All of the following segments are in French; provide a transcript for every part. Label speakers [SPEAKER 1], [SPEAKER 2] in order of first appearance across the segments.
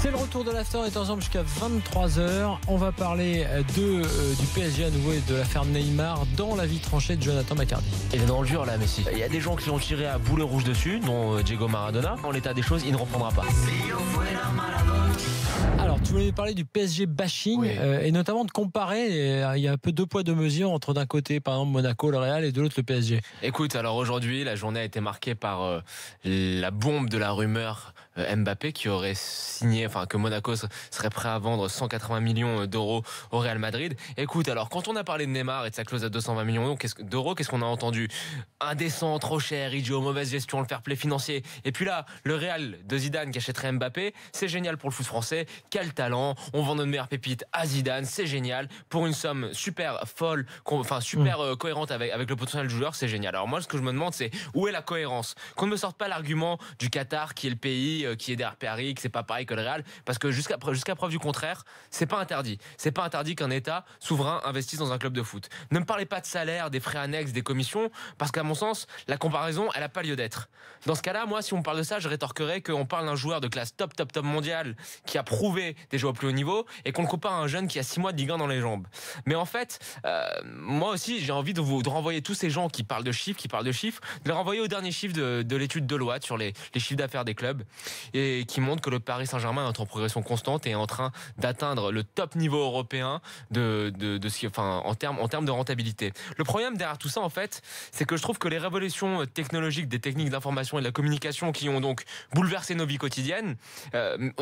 [SPEAKER 1] C'est le retour de l'after, on est ensemble jusqu'à 23h. On va parler du PSG à nouveau et de l'affaire Neymar dans la vie tranchée de Jonathan McCarty.
[SPEAKER 2] Il est dans le dur là, Messi. Il y a des gens qui ont tiré à boulet rouge dessus, dont Diego Maradona. En l'état des choses, il ne reprendra pas.
[SPEAKER 1] Alors, tu voulais parler du PSG bashing,
[SPEAKER 2] oui.
[SPEAKER 1] Et notamment de comparer. Il y a un peu deux poids deux mesures entre d'un côté, par exemple, Monaco, le Real, et de l'autre, le PSG.
[SPEAKER 2] Écoute, alors aujourd'hui, la journée a été marquée par la bombe de la rumeur Mbappé qui aurait signé, enfin que Monaco serait prêt à vendre 180 millions d'euros au Real Madrid. Écoute, alors quand on a parlé de Neymar et de sa clause à 220 millions d'euros, qu'est-ce qu'on a entendu? Indécent, trop cher, idiot, mauvaise gestion, le fair play financier. Et puis là, le Real de Zidane qui achèterait Mbappé, c'est génial pour le foot français. Quel talent, on vend notre meilleure pépite à Zidane, c'est génial. Pour une somme super folle, enfin super cohérente avec le potentiel du joueur, c'est génial. Alors moi, ce que je me demande, c'est où est la cohérence? Qu'on ne me sorte pas l'argument du Qatar qui est le pays qui est derrière Paris, que c'est pas pareil que le Real, parce que jusqu'à preuve du contraire, c'est pas interdit. C'est pas interdit qu'un État souverain investisse dans un club de foot. Ne me parlez pas de salaire, des frais annexes, des commissions, parce qu'à mon sens, la comparaison, elle a pas lieu d'être. Dans ce cas-là, moi, si on me parle de ça, je rétorquerais qu'on parle d'un joueur de classe top mondiale qui a prouvé des joueurs au plus haut niveau et qu'on le compare à un jeune qui a 6 mois de Ligue 1 dans les jambes. Mais en fait, moi aussi, j'ai envie de renvoyer tous ces gens qui parlent de chiffres, de les renvoyer au dernier chiffre de l'étude Deloitte sur les chiffres d'affaires des clubs et qui montre que le Paris Saint-Germain est en progression constante et est en train d'atteindre le top niveau européen en termes de rentabilité. Le problème derrière tout ça, en fait, c'est que je trouve que les révolutions technologiques des techniques d'information et de la communication qui ont donc bouleversé nos vies quotidiennes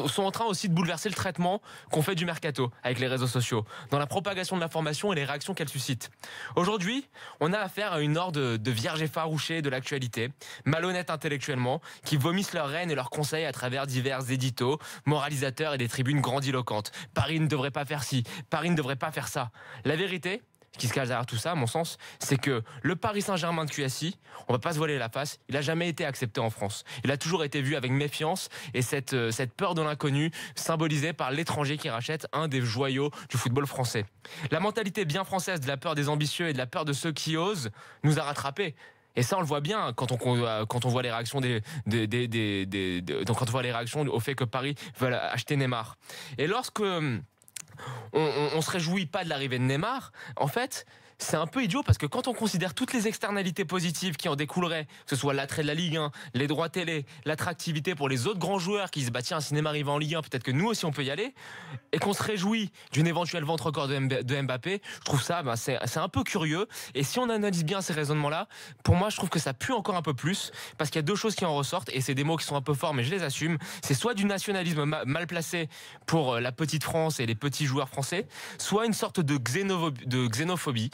[SPEAKER 2] sont en train aussi de bouleverser le traitement qu'on fait du mercato avec les réseaux sociaux, dans la propagation de l'information et les réactions qu'elle suscite. Aujourd'hui, on a affaire à une horde de vierges effarouchées de l'actualité, malhonnêtes intellectuellement, qui vomissent leurs rênes et leurs conseils à travers divers éditos, moralisateurs et des tribunes grandiloquentes. Paris ne devrait pas faire ci, Paris ne devrait pas faire ça. La vérité, ce qui se cache derrière tout ça, à mon sens, c'est que le Paris Saint-Germain de QSI, on va pas se voiler la face, il a jamais été accepté en France. Il a toujours été vu avec méfiance et cette peur de l'inconnu symbolisée par l'étranger qui rachète un des joyaux du football français. La mentalité bien française de la peur des ambitieux et de la peur de ceux qui osent nous a rattrapés. Et ça, on le voit bien quand on voit les réactions quand on voit les réactions au fait que Paris veut acheter Neymar. Et lorsque on se réjouit pas de l'arrivée de Neymar, en fait, c'est un peu idiot parce que quand on considère toutes les externalités positives qui en découleraient, que ce soit l'attrait de la Ligue 1, les droits télé, l'attractivité pour les autres grands joueurs qui se disent tiens, si Neymar arrive en Ligue 1, peut-être que nous aussi on peut y aller, et qu'on se réjouit d'une éventuelle vente record de Mbappé, je trouve ça c'est un peu curieux. Et si on analyse bien ces raisonnements-là, pour moi je trouve que ça pue encore un peu plus parce qu'il y a deux choses qui en ressortent et c'est des mots qui sont un peu forts mais je les assume. C'est soit du nationalisme mal placé pour la petite France et les petits joueurs français, soit une sorte de xénophobie,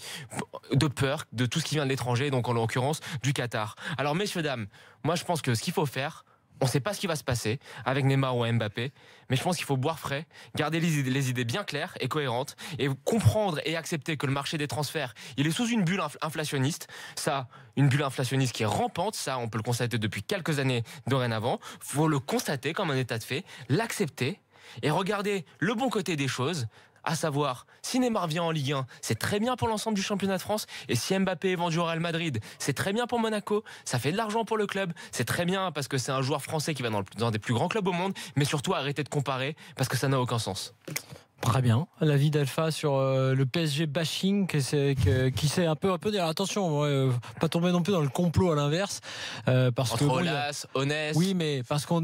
[SPEAKER 2] de peur de tout ce qui vient de l'étranger, donc en l'occurrence du Qatar. Alors messieurs, dames, moi je pense que ce qu'il faut faire, on ne sait pas ce qui va se passer avec Neymar ou Mbappé, mais je pense qu'il faut boire frais, garder les idées bien claires et cohérentes, et comprendre et accepter que le marché des transferts, il est sous une bulle inflationniste. Ça, une bulle inflationniste qui est rampante, ça on peut le constater depuis quelques années dorénavant. Faut le constater comme un état de fait, l'accepter et regarder le bon côté des choses. À savoir, si Neymar vient en Ligue 1, c'est très bien pour l'ensemble du championnat de France. Et si Mbappé est vendu au Real Madrid, c'est très bien pour Monaco. Ça fait de l'argent pour le club. C'est très bien parce que c'est un joueur français qui va dans des plus grands clubs au monde. Mais surtout, arrêtez de comparer parce que ça n'a aucun sens.
[SPEAKER 1] Très bien. L'avis d'Alpha sur le PSG bashing qui s'est un peu dire attention, pas tomber non plus dans le complot à l'inverse, parce
[SPEAKER 2] entre
[SPEAKER 1] que
[SPEAKER 2] Olas, Honest.
[SPEAKER 1] Oui, mais parce qu'on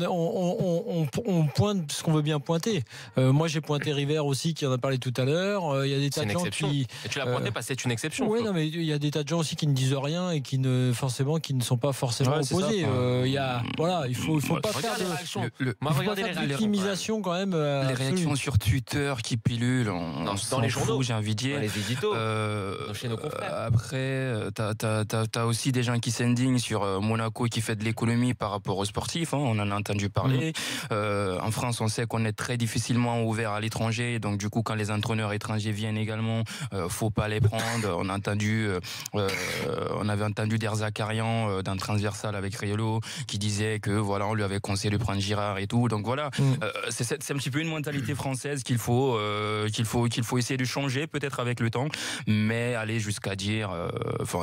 [SPEAKER 1] pointe ce qu'on veut bien pointer. Moi, j'ai pointé River aussi, qui en a parlé tout à l'heure. Il y a des tas de gens qui.
[SPEAKER 2] Et tu l'as pointé parce que c'est une exception.
[SPEAKER 1] Oui, non, mais il y a des tas de gens aussi qui ne disent rien et qui ne sont pas forcément opposés. Il faut pas faire de victimisation quand même.
[SPEAKER 3] Les réactions sur Twitter qui pilulent,
[SPEAKER 2] dans les journaux,
[SPEAKER 3] j'ai envie de dire.
[SPEAKER 2] Dans les éditos, chez nos confrères.
[SPEAKER 3] Après, t'as aussi des gens qui s'indignent sur Monaco qui fait de l'économie par rapport aux sportifs. On en a entendu parler. En France, on sait qu'on est très difficilement ouvert à l'étranger. Donc du coup, quand les entraîneurs étrangers viennent également, faut pas les prendre. On avait entendu Der Zakarian dans Transversal avec Riolo qui disait que voilà, on lui avait conseillé de prendre Girard et tout. Donc voilà, c'est un petit peu une mentalité française qu'il faut essayer de changer peut-être avec le temps, mais aller jusqu'à dire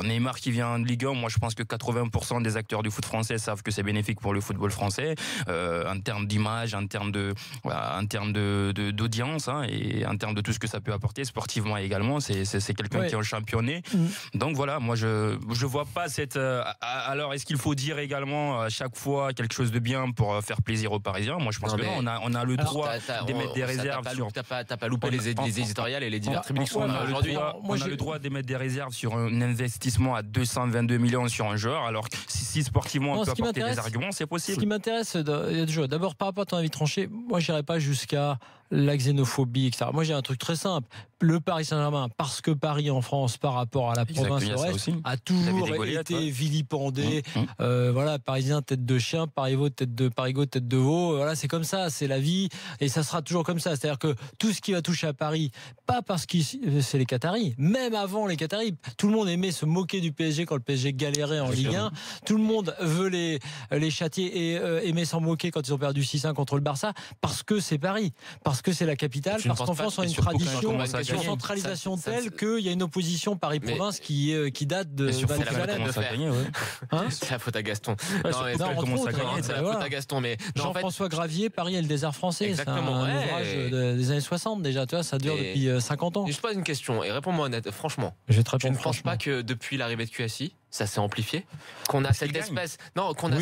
[SPEAKER 3] Neymar qui vient de Ligue 1, moi je pense que 80% des acteurs du foot français savent que c'est bénéfique pour le football français en termes d'image, en termes d'audience, hein, et en termes de tout ce que ça peut apporter sportivement également. C'est quelqu'un qui est un championné. Donc voilà, moi je vois pas cette. Alors est-ce qu'il faut dire également à chaque fois quelque chose de bien pour faire plaisir aux Parisiens? Moi je pense que non, on a le droit d'émettre des réserves. T'as pas loupé les éditoriales et les divers tribunaux qui sont aujourd'hui. On a le droit d'émettre des réserves sur un investissement à 222 millions sur un joueur, alors que si sportivement on peut apporter des arguments, c'est possible.
[SPEAKER 1] Ce qui m'intéresse, il y a deux choses. D'abord, par rapport à ton avis tranché, moi je n'irai pas jusqu'à la xénophobie, etc. Moi j'ai un truc très simple. Le Paris Saint-Germain, parce que Paris en France par rapport à la province a toujours été vilipendé. Voilà, Parisien tête de chien, Parigo tête de veau. Voilà, c'est comme ça, c'est la vie et ça sera toujours comme ça. C'est-à-dire que tout ce qui va toucher à Paris, pas parce que c'est les Qataris, même avant les Qataris, tout le monde aimait se moquer du PSG quand le PSG galérait en Ligue 1. Tout le monde veut les châtier et aimait s'en moquer quand ils ont perdu 6-1 contre le Barça, parce que c'est Paris, parce que c'est la capitale, parce qu'en France on a une tradition de centralisation telle qu'il y a une opposition Paris-Province qui date de
[SPEAKER 2] c'est la faute à Gaston. C'est la faute à Gaston. Mais
[SPEAKER 1] Jean-François Gravier, Paris et le désert français. Exactement. C'est un ouvrage des années 60 déjà, tu vois, ça dure depuis 50 ans.
[SPEAKER 2] Je pose une question et réponds-moi honnête, franchement.
[SPEAKER 1] Je ne
[SPEAKER 2] pense pas que depuis l'arrivée de QSI, ça s'est amplifié, qu'on a cette espèce qu'on a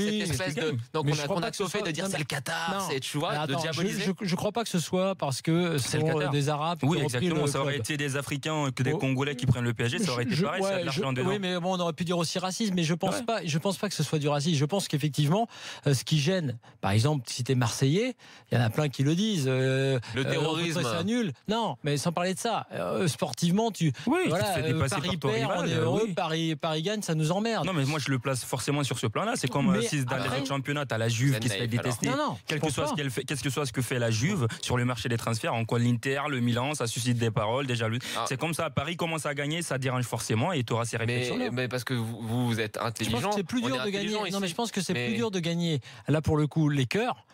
[SPEAKER 2] fait de dire c'est le Qatar, c'est, tu vois, de diaboliser.
[SPEAKER 1] Je crois pas que ce soit parce que c'est des Arabes.
[SPEAKER 3] Oui, exactement. Ça aurait été des Africains que des Congolais qui prennent le PSG, ça aurait été pareil. Ça a de l'argent dedans.
[SPEAKER 1] Oui, mais bon, on aurait pu dire aussi racisme, mais je pense pas. Je pense pas que ce soit du racisme. Je pense qu'effectivement, ce qui gêne, par exemple, si t'es Marseillais, il y en a plein qui le disent.
[SPEAKER 2] Le terrorisme,
[SPEAKER 1] c'est nul. Non, mais sans parler de ça, sportivement, Paris perd, on est heureux. Paris gagne, ça nous emmerde.
[SPEAKER 3] Non, mais moi je le place forcément sur ce plan-là. C'est comme si dans les autres championnats, t'as la Juve qui se fait détester. Quel que soit ce que fait la Juve sur le marché des transferts, en quoi l'Inter, le Milan, ça suscite des paroles, des jalousies. C'est comme ça. Paris commence à gagner, ça dérange forcément et tu auras ces réflexions.
[SPEAKER 2] Mais parce que vous êtes intelligent.
[SPEAKER 1] Je pense que c'est plus dur de gagner. Non, mais je pense que c'est plus dur de gagner. Là, pour le coup, les cœurs.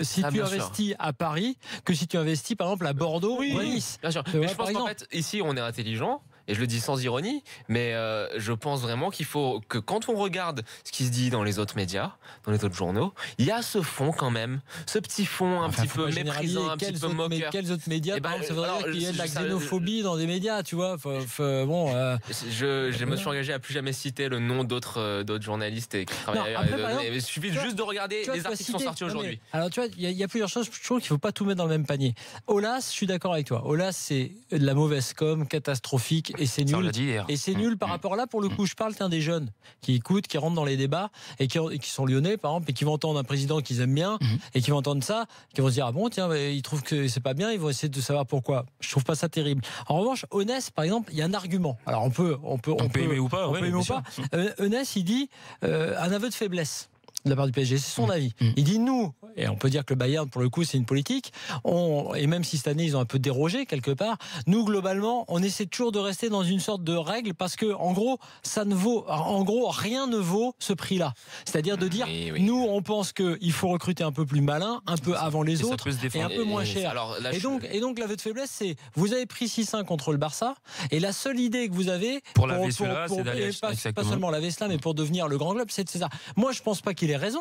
[SPEAKER 1] Si tu investis à Paris que si tu investis par exemple à Bordeaux ou à Nice.
[SPEAKER 2] Bien sûr. Mais je pense qu'en fait, ici, on est intelligent. Et je le dis sans ironie, mais je pense vraiment qu'il faut que quand on regarde ce qui se dit dans les autres médias, dans les autres journaux, il y a ce fond quand même, ce petit fond un petit peu méprisant, un petit peu moqueur.
[SPEAKER 1] Mais quels autres médias, ça veut dire qu'il y a de la xénophobie dans des médias, tu vois.
[SPEAKER 2] Je me suis engagé à plus jamais citer le nom d'autres journalistes et qui travaillent ailleurs. Il suffit juste de regarder les articles qui sont sortis aujourd'hui.
[SPEAKER 1] Alors tu vois, il y a plusieurs choses. Je trouve qu'il ne faut pas tout mettre dans le même panier. Aulas, je suis d'accord avec toi. Aulas, c'est de la mauvaise com, catastrophique. Et c'est nul. Et c'est nul par rapport là, pour le coup, je parle des jeunes qui écoutent, qui rentrent dans les débats et qui sont lyonnais, par exemple, et qui vont entendre un président qu'ils aiment bien et qui vont entendre ça, qui vont se dire ah bon tiens, ils trouvent que c'est pas bien, ils vont essayer de savoir pourquoi. Je trouve pas ça terrible. En revanche, Onès, par exemple, il y a un argument. Alors on peut
[SPEAKER 3] aimer ou pas.
[SPEAKER 1] Onès, il dit un aveu de faiblesse de la part du PSG, c'est son avis. Il dit nous, et on peut dire que le Bayern pour le coup c'est une politique, et même si cette année ils ont un peu dérogé quelque part, nous globalement on essaie toujours de rester dans une sorte de règle parce que en gros rien ne vaut ce prix-là. C'est-à-dire de dire nous on pense qu'il faut recruter un peu plus malin, un peu avant les autres et un peu moins cher. Et donc l'aveu de faiblesse c'est vous avez pris 6-1 contre le Barça et la seule idée que vous avez
[SPEAKER 3] pour laver cela, c'est d'aller
[SPEAKER 1] pas seulement laver cela mais pour devenir le grand club, c'est ça. Moi je pense pas qu'il ait raison,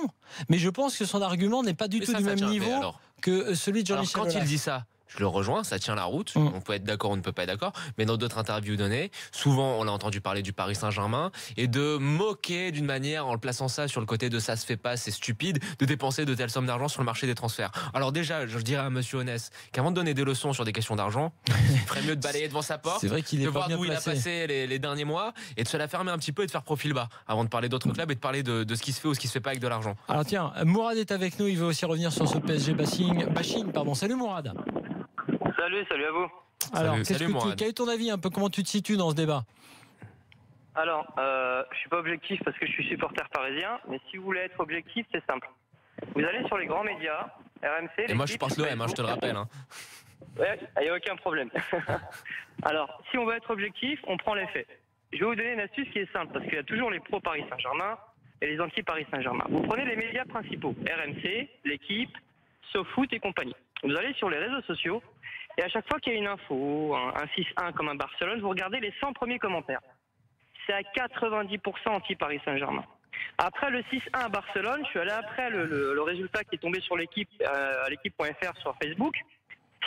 [SPEAKER 1] mais je pense que son argument n'est pas du tout du même niveau que celui de Jean-Michel Aulas.
[SPEAKER 2] Quand il dit ça, je le rejoins, ça tient la route. On peut être d'accord, on ne peut pas être d'accord. Mais dans d'autres interviews données, souvent on a entendu parler du Paris Saint-Germain et de moquer d'une manière en le plaçant ça sur le côté de ça se fait pas, c'est stupide de dépenser de telles sommes d'argent sur le marché des transferts. Alors déjà, je dirais à Monsieur Onès qu'avant de donner des leçons sur des questions d'argent, il ferait mieux de balayer devant sa porte,
[SPEAKER 1] c'est vrai qu'il est
[SPEAKER 2] de
[SPEAKER 1] pas
[SPEAKER 2] voir
[SPEAKER 1] bien
[SPEAKER 2] d'où
[SPEAKER 1] placé.
[SPEAKER 2] Il a passé les derniers mois et de se la fermer un petit peu et de faire profil bas avant de parler d'autres clubs et de parler de ce qui se fait ou ce qui se fait pas avec de l'argent.
[SPEAKER 1] Alors tiens, Mourad est avec nous, il veut aussi revenir sur ce PSG bashing. Salut Mourad.
[SPEAKER 4] Salut à vous.
[SPEAKER 1] Alors, quel est ton avis un peu, comment tu te situes dans ce débat?
[SPEAKER 4] Alors, je suis pas objectif parce que je suis supporter parisien, mais si vous voulez être objectif, c'est simple. Vous allez sur les grands médias, RMC...
[SPEAKER 2] Et moi je pense l'OM, je te le rappelle.
[SPEAKER 4] Ouais, il n'y a aucun problème. Alors, si on veut être objectif, on prend les faits. Je vais vous donner une astuce qui est simple, parce qu'il y a toujours les pro Paris Saint-Germain et les anti-Paris Saint-Germain. Vous prenez les médias principaux, RMC, l'équipe, SoFoot et compagnie. Vous allez sur les réseaux sociaux Et à chaque fois qu'il y a une info, un 6-1 comme un Barcelone, vous regardez les 100 premiers commentaires. C'est à 90% anti-Paris Saint-Germain. Après le 6-1 à Barcelone, je suis allé après le résultat qui est tombé sur l'équipe, à l'équipe.fr sur Facebook.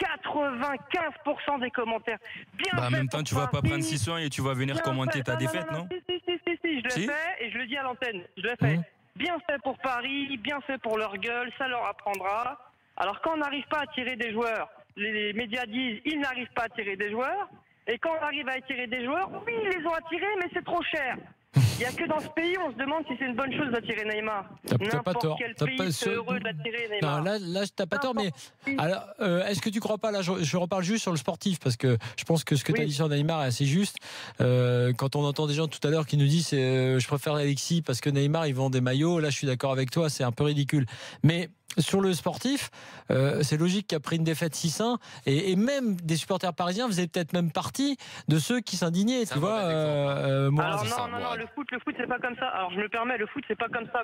[SPEAKER 4] 95% des commentaires. Bien
[SPEAKER 3] en même temps, tu vas pas prendre 6-1 et tu vas venir commenter ta défaite, non?
[SPEAKER 4] Si, je l'ai fait et je le dis à l'antenne. Je l'ai fait. Bien fait pour Paris, bien fait pour leur gueule, ça leur apprendra. Alors quand on n'arrive pas à tirer des joueurs, les médias disent ils n'arrivent pas à tirer des joueurs. Et quand on arrive à attirer des joueurs, oui, ils les ont attirés, mais c'est trop cher. Il n'y a que dans ce pays, on se demande si c'est une bonne chose d'attirer Neymar.
[SPEAKER 1] T'as pas tort.
[SPEAKER 4] Quel pays est heureux d'attirer Neymar.
[SPEAKER 1] Non, là, t'as pas tort, mais alors, est-ce que tu crois pas, là, je reparle juste sur le sportif, parce que je pense que ce que tu as dit sur Neymar est assez juste. Quand on entend des gens tout à l'heure qui nous disent je préfère Alexis parce que Neymar, il vend des maillots, là, je suis d'accord avec toi, c'est un peu ridicule. Mais sur le sportif, c'est logique qu'il a pris une défaite 6-1 et même des supporters parisiens faisaient peut-être même partie de ceux qui s'indignaient, tu vois.
[SPEAKER 4] Alors non, le foot c'est pas comme ça. Alors je me permets, le foot c'est pas comme ça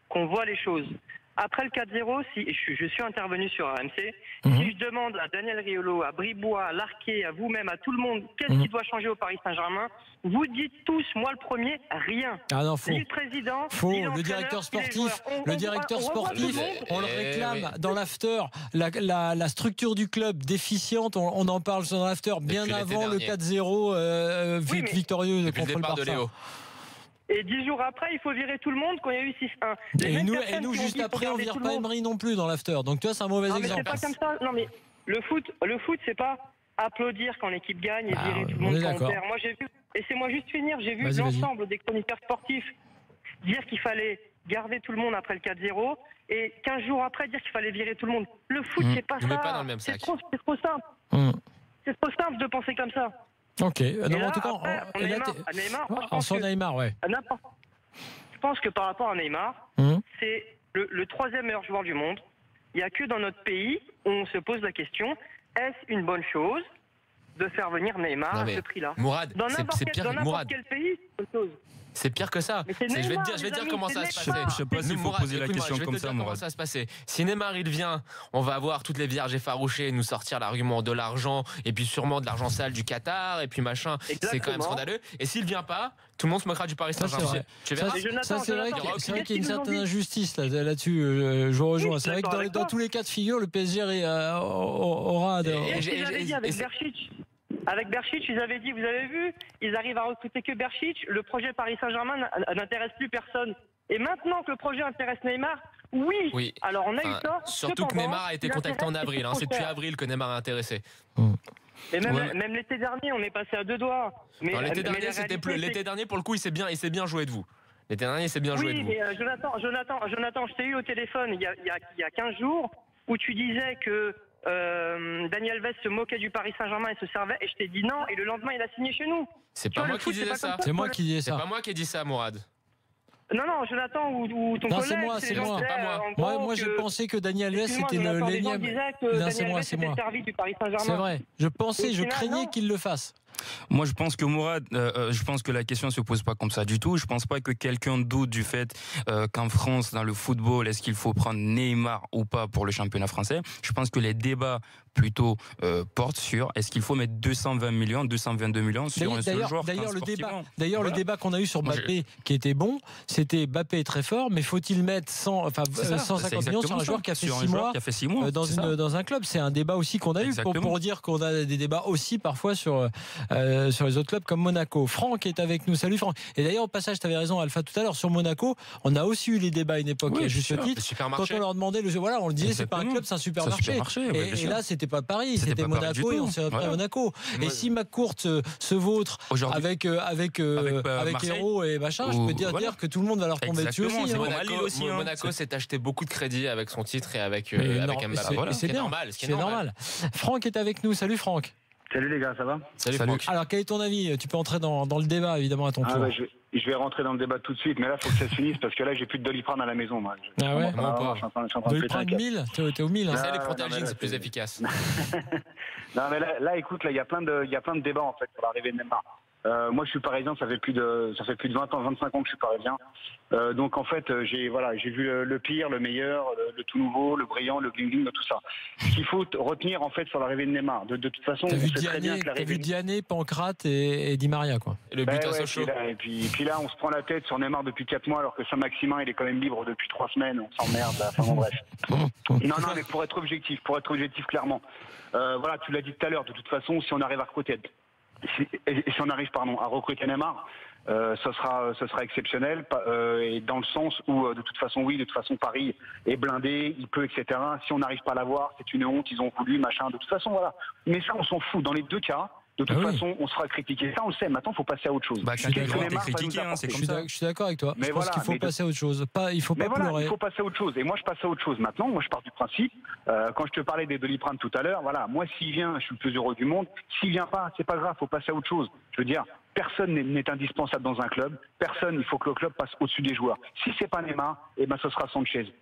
[SPEAKER 4] qu'on voit les choses. Après le 4-0, si je suis intervenu sur RMC, si je demande à Daniel Riolo, à Bribois, à Larquet, à vous-même, à tout le monde, qu'est-ce qui doit changer au Paris Saint-Germain, vous dites tous, moi le premier, rien.
[SPEAKER 1] Ah non, faux.
[SPEAKER 4] Ni le président,
[SPEAKER 1] faux.
[SPEAKER 4] Ni
[SPEAKER 1] le directeur sportif, on le réclame dans l'after. La structure du club déficiente, on en parle dans l'after bien avant le 4-0 victorieux contre le Barça.
[SPEAKER 4] Et 10 jours après, il faut virer tout le monde quand il y a eu 6-1.
[SPEAKER 1] Et nous juste après, on vire pas Emery non plus dans l'after. Donc tu vois, c'est un mauvais exemple.
[SPEAKER 4] C'est pas comme ça. Non mais le foot, c'est pas applaudir quand l'équipe gagne et virer tout le monde quand on perd. Moi j'ai vu, laissez-moi juste finir, j'ai vu l'ensemble des chroniqueurs sportifs dire qu'il fallait garder tout le monde après le 4-0 et 15 jours après dire qu'il fallait virer tout le monde. Le foot, c'est pas ça.
[SPEAKER 2] Pas dans le même sac.
[SPEAKER 4] C'est trop simple. C'est trop simple de penser comme ça.
[SPEAKER 1] Ok. Non,
[SPEAKER 4] là,
[SPEAKER 1] en tout cas,
[SPEAKER 4] Neymar,
[SPEAKER 1] ouais.
[SPEAKER 4] Je pense que par rapport à Neymar, c'est le troisième meilleur joueur du monde. Il n'y a que dans notre pays où on se pose la question, est-ce une bonne chose de faire venir Neymar à ce prix-là?
[SPEAKER 2] Mourad, c'est pire.
[SPEAKER 4] Dans n'importe quel pays, c'est autre chose.
[SPEAKER 2] C'est pire que ça. Je vais te dire comment ça va se passer.
[SPEAKER 3] Je sais pas s'il faut poser la question comme ça,
[SPEAKER 2] comment ça va se passer. Si Neymar il vient, on va voir toutes les vierges effarouchées nous sortir l'argument de l'argent et puis sûrement de l'argent sale du Qatar et puis machin.
[SPEAKER 4] Exactement.
[SPEAKER 2] C'est quand même scandaleux. Et s'il vient pas, tout le monde se moquera du Paris Saint-Germain.
[SPEAKER 1] Tu verras. Ça c'est vrai qu'il y a une certaine injustice là-dessus. Je vous rejoins. C'est vrai que dans tous les cas de figure, le PSG aura.
[SPEAKER 4] Avec Berchic, ils avaient dit, vous avez vu, ils arrivent à recruter que Berchic, le projet Paris Saint-Germain n'intéresse plus personne. Et maintenant que le projet intéresse Neymar, oui. Alors on a eu tort.
[SPEAKER 2] Surtout que Neymar a été contacté en avril. C'est depuis avril que Neymar est intéressé.
[SPEAKER 4] Et même l'été dernier, on est passé à 2 doigts.
[SPEAKER 2] L'été dernier, pour le coup, il s'est bien joué de vous. L'été dernier, il s'est bien joué de vous.
[SPEAKER 4] Oui, mais Jonathan, je t'ai eu au téléphone il y a 15 jours où tu disais que Daniel Alves se moquait du Paris Saint-Germain et se servait, et je t'ai dit non, et le lendemain il a signé chez nous.
[SPEAKER 2] C'est pas moi qui disais ça.
[SPEAKER 1] C'est moi qui disais ça.
[SPEAKER 2] C'est pas moi qui ai dit ça, Mourad.
[SPEAKER 4] Non, Jonathan ou ton collègue.
[SPEAKER 1] C'est moi. Moi, je pensais que Daniel Alves était l'énième.
[SPEAKER 4] Non, c'est moi.
[SPEAKER 1] C'est vrai. Je craignais qu'il le fasse.
[SPEAKER 3] Moi, je pense que Mourad, je pense que la question se pose pas comme ça du tout. Je pense pas que quelqu'un doute du fait qu'en France, dans le football, est-ce qu'il faut prendre Neymar ou pas pour le championnat français. Je pense que les débats plutôt portent sur est-ce qu'il faut mettre 220 millions, 222 millions sur un seul joueur.
[SPEAKER 1] D'ailleurs, le débat qu'on a eu sur Mbappé, qui était bon, c'était Mbappé est très fort, mais faut-il mettre 150 millions sur un joueur qui a fait 6 mois dans un club. C'est un débat aussi qu'on a eu pour dire qu'on a des débats aussi parfois sur les autres clubs comme Monaco. Franck est avec nous. Salut Franck. Et d'ailleurs, au passage, tu avais raison, Alpha, tout à l'heure, sur Monaco, on a aussi eu les débats à une époque, à juste titre. Quand on leur demandait, on le disait, c'est pas un club, c'est un supermarché. Et là, c'était pas Paris, c'était Monaco et on s'est repris à Monaco. Et si McCourt se vautre avec Hérault et machin, je peux dire que tout le monde va leur tomber dessus aussi.
[SPEAKER 2] Monaco s'est acheté beaucoup de crédit avec son titre et avec Mbappé.
[SPEAKER 1] C'est normal. Franck est avec nous. Salut Franck.
[SPEAKER 5] Salut les gars, ça va?
[SPEAKER 2] Salut Franck.
[SPEAKER 1] Alors quel est ton avis? Tu peux entrer dans le débat évidemment à ton tour.
[SPEAKER 5] Je vais rentrer dans le débat tout de suite, mais là il faut que ça se finisse parce que là j'ai plus de Doliprane à la maison. Moi.
[SPEAKER 1] Ah ouais?
[SPEAKER 5] Doliprane
[SPEAKER 1] 1000? T'es au 1000 hein.
[SPEAKER 2] C'est les Protalgine, c'est plus efficace.
[SPEAKER 5] Non mais là écoute, il y a plein de débats en fait sur l'arrivée de Neymar. Moi, je suis parisien, ça fait plus de 20 ans, 25 ans que je suis parisien. Donc en fait, j'ai vu le pire, le meilleur, le tout nouveau, le brillant, le bling bling, tout ça. Ce qu'il faut retenir en fait sur l'arrivée de Neymar. De toute façon,
[SPEAKER 1] t'as vu Diané, Pancrate et Di Maria, quoi.
[SPEAKER 2] Et le but à Sochaux.
[SPEAKER 5] Et puis là, on se prend la tête sur Neymar depuis 4 mois, alors que Saint-Maximin, il est quand même libre depuis 3 semaines. On s'emmerde. Enfin bon, bref. Non, mais pour être objectif clairement. Voilà, tu l'as dit tout à l'heure. De toute façon, si on arrive à recruter. Si on arrive à recruter Neymar, ce sera exceptionnel, et dans le sens où de toute façon Paris est blindé, il peut, etc. Si on n'arrive pas à l'avoir, c'est une honte, ils ont voulu, machin, de toute façon voilà. Mais ça on s'en fout, dans les deux cas. De toute façon, on sera critiqué. Ça, on le sait. Maintenant, il faut passer à autre chose.
[SPEAKER 3] T'es critiqué, c'est comme ça.
[SPEAKER 1] Je suis d'accord avec toi. Je pense qu'il faut passer à autre chose. Il faut pas pleurer.
[SPEAKER 5] Il faut passer à autre chose. Et moi, je passe à autre chose. Maintenant, moi, je pars du principe. Quand je te parlais des Doliprane tout à l'heure, voilà. Moi, s'il vient, je suis le plus heureux du monde. S'il vient pas, c'est pas grave. Il faut passer à autre chose. Je veux dire, personne n'est indispensable dans un club. Personne. Il faut que le club passe au-dessus des joueurs. Si c'est pas Neymar, ce sera Sanchez.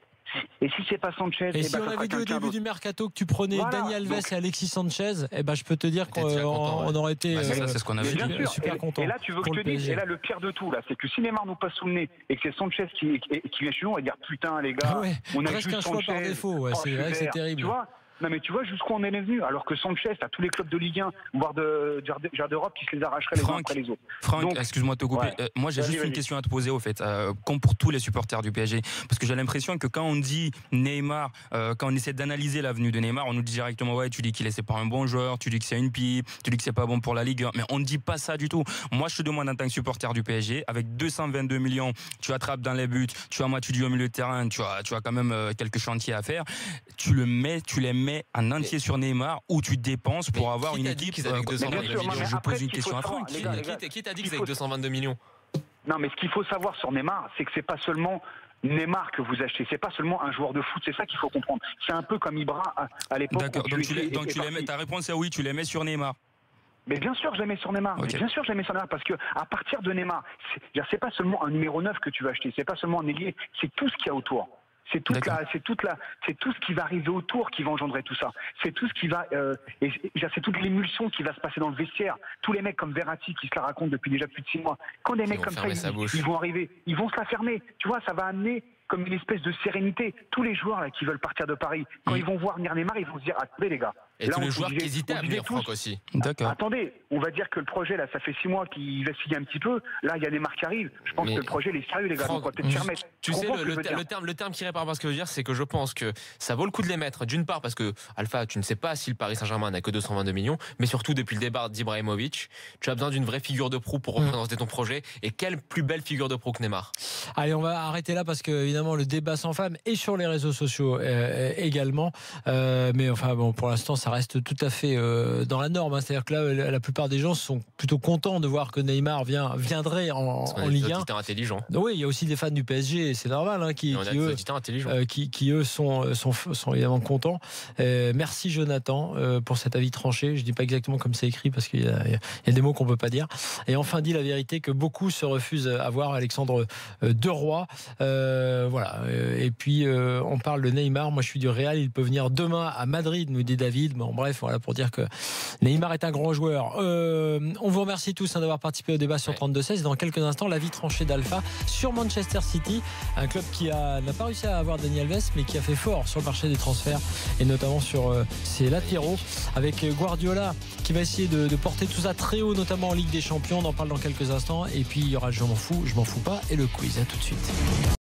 [SPEAKER 5] Et si c'est pas Sanchez,
[SPEAKER 1] si on avait dit au début du mercato que tu prenais Dani Alves et Alexis Sanchez, je peux te dire qu'on aurait été
[SPEAKER 3] c'est ce qu'on avait dit,
[SPEAKER 1] super content.
[SPEAKER 5] Et là, tu veux que je te dise, et là, le pire de tout, là, c'est que si Neymar nous passe sous le nez et que c'est Sanchez qui vient chez nous, on va dire putain, les gars, on a
[SPEAKER 1] presque
[SPEAKER 5] juste
[SPEAKER 1] un choix par défaut. C'est vrai que c'est terrible.
[SPEAKER 5] Tu vois? Non mais tu vois jusqu'où on est venu, alors que Sanchez, t'as tous les clubs de Ligue 1, voire d'Europe qui se les arracheraient les uns après les autres.
[SPEAKER 3] Franck, excuse-moi de te couper. Moi j'ai juste une question à te poser au fait, comme pour tous les supporters du PSG, parce que j'ai l'impression que quand on dit Neymar, quand on essaie d'analyser l'avenue de Neymar, on nous dit directement tu dis qu'il est pas un bon joueur, tu dis que c'est une pipe, tu dis que c'est pas bon pour la Ligue 1, mais on ne dit pas ça du tout. Moi je te demande en tant que supporter du PSG, avec 222 millions, tu attrapes dans les buts, tu as Matuidi au milieu de terrain, tu as quand même quelques chantiers à faire, tu les mets en entier sur Neymar ou tu dépenses pour avoir une équipe
[SPEAKER 2] avec 222 millions.
[SPEAKER 3] Je pose une question à Franck.
[SPEAKER 2] Qui t'a dit que c'est avec 222 millions?
[SPEAKER 5] Non, mais ce qu'il faut savoir sur Neymar, c'est que c'est pas seulement Neymar que vous achetez, c'est pas seulement un joueur de foot, c'est ça qu'il faut comprendre. C'est un peu comme Ibra à l'époque.
[SPEAKER 3] D'accord, donc tu les mets, ta réponse est oui, tu les mets sur Neymar.
[SPEAKER 5] Mais bien sûr, je les mets sur Neymar. Okay. Bien sûr, je les mets sur Neymar parce que à partir de Neymar, c'est pas seulement un numéro 9 que tu vas acheter, c'est pas seulement un ailier, c'est tout ce qu'il y a autour. C'est tout ce qui va arriver autour qui va engendrer tout ça. C'est tout ce qui va, c'est toute l'émulsion qui va se passer dans le vestiaire. Tous les mecs comme Verratti qui se la racontent depuis déjà plus de 6 mois. Quand des mecs comme ça, ils vont arriver, ils vont se la fermer. Tu vois, ça va amener comme une espèce de sérénité. Tous les joueurs là qui veulent partir de Paris, quand ils vont voir venir Neymar, ils vont se dire attendez les gars.
[SPEAKER 2] Et là, tous les joueurs qui hésitaient à venir, Franck aussi.
[SPEAKER 3] D'accord.
[SPEAKER 5] Attendez, on va dire que le projet là, ça fait 6 mois qu'il va se filer un petit peu. Là, il y a Neymar qui arrive. Je pense que le projet il est sérieux les gars.
[SPEAKER 2] Franck,
[SPEAKER 5] donc on va peut-être s'y remettre.
[SPEAKER 2] Tu sais, le terme qui répare à ce que je veux dire, c'est que je pense que ça vaut le coup de les mettre. D'une part parce que Alpha, tu ne sais pas si le Paris Saint-Germain n'a que 222 millions, mais surtout depuis le départ d'Ibrahimovic, tu as besoin d'une vraie figure de proue pour représenter ton projet. Et quelle plus belle figure de proue que Neymar.
[SPEAKER 1] Allez, on va arrêter là parce que évidemment le débat s'enflamme et sur les réseaux sociaux également. Mais enfin bon, pour l'instant, ça reste tout à fait dans la norme. C'est-à-dire que là, la plupart des gens sont plutôt contents de voir que Neymar viendrait en Ligue 1.
[SPEAKER 2] Intelligent.
[SPEAKER 1] Oui, il y a aussi des fans du PSG, c'est normal, qui eux sont évidemment contents. Merci Jonathan pour cet avis tranché. Je dis pas exactement comme c'est écrit parce qu'il y a des mots qu'on peut pas dire. Et enfin dit la vérité que beaucoup se refusent à voir Alexandre Deroy. Voilà. Et puis on parle de Neymar. Moi je suis du Real. Il peut venir demain à Madrid, nous dit David. Bon bref, voilà pour dire que Neymar est un grand joueur. On vous remercie tous d'avoir participé au débat sur 32-16. Dans quelques instants, l'avis tranché d'Alpha sur Manchester City, un club qui n'a pas réussi à avoir Dani Alves, mais qui a fait fort sur le marché des transferts et notamment sur ses latéraux, avec Guardiola qui va essayer de porter tout ça très haut, notamment en Ligue des Champions. On en parle dans quelques instants. Et puis il y aura je m'en fous pas et le quiz. À tout de suite.